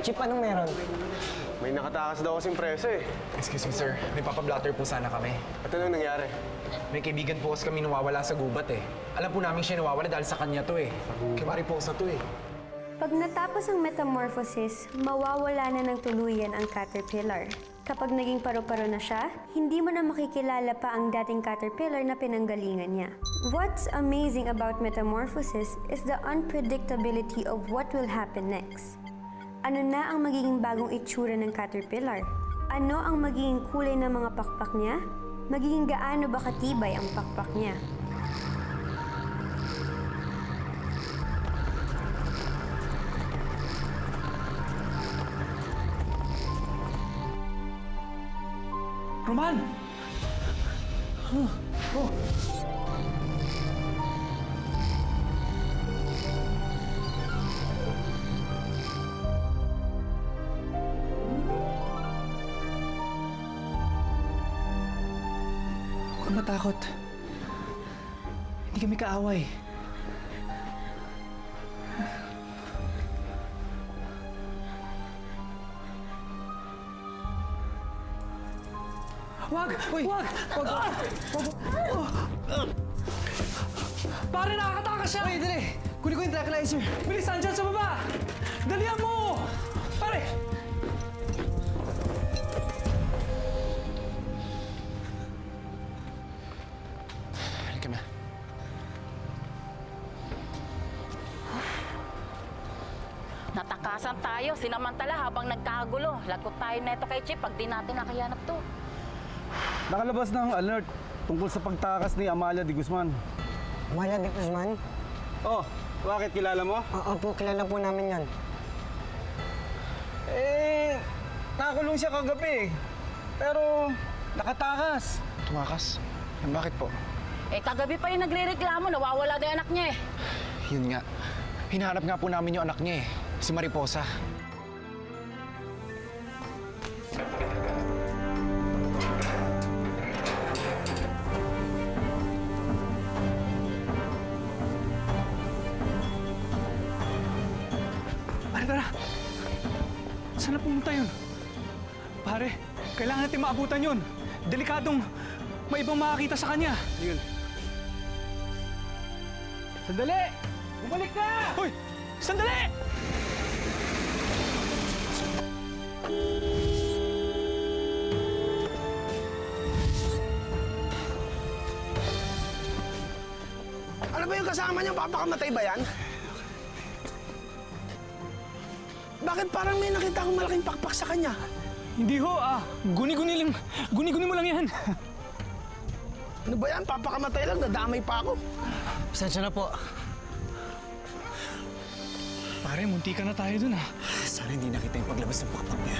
Chip, anong meron? May nakatakas daw kasing preso eh. Excuse me, sir. May papablotter po sana kami. At anong nangyari? May kaibigan po kasi kami nawawala sa gubat eh. Alam po namin siya nawawala dahil sa kanya to eh. Kimari po sa to eh. Pag natapos ang metamorphosis, mawawala na ng tuluyan ang caterpillar. Kapag naging paru-paro na siya, hindi mo na makikilala pa ang dating caterpillar na pinanggalingan niya. What's amazing about metamorphosis is the unpredictability of what will happen next. Ano na ang magiging bagong itsura ng caterpillar? Ano ang magiging kulay ng mga pakpak niya? Magiging gaano ba katibay ang pakpak niya? Roman! Huwag kang matakot. Hindi kami kaaway. Wag! Uy! Wag! Wag! Pare, nakakatakas siya! Uy, dali! Kunin ko yung tranquilizer. Bilis, andyan sa baba! Dalihan mo! Pare! Halika na. Natakasan tayo, sinamantala habang nagkagulo. Lagot tayo neto kay Chip pag di natin nakayanap to. Nakalabas ng alert tungkol sa pagtakas ni Amalia de Guzman. Amalia de Guzman? Oh, bakit kilala mo? Oo po, kilala po namin yan. Nakakulong siya kagabi. Pero nakatakas. Tumakas? Bakit po? Eh kagabi pa yung nagre-reklamo, nawawala daw yung anak niya eh. Yun nga. Hinahanap nga po namin yung anak niya eh. Si Mariposa. Tara! Saan na pumunta yun? Pare, kailangan natin maabutan yun. Delikadong may ibang makakita sa kanya. Yun. Sandali! Bumalik ka! Hoy! Sandali! Ano ba yung kasama niya? Papakamatay ba yan? Bakit parang may nakita akong malaking pakpak sa kanya? Hindi ho, guni-guni mo lang yan. Ano ba yan? Papakamatay lang, nadamay pa ako. Pasensya na po. Pare, munti ka na tayo dun ah. Sana hindi nakita yung paglabas ng pakpak niya.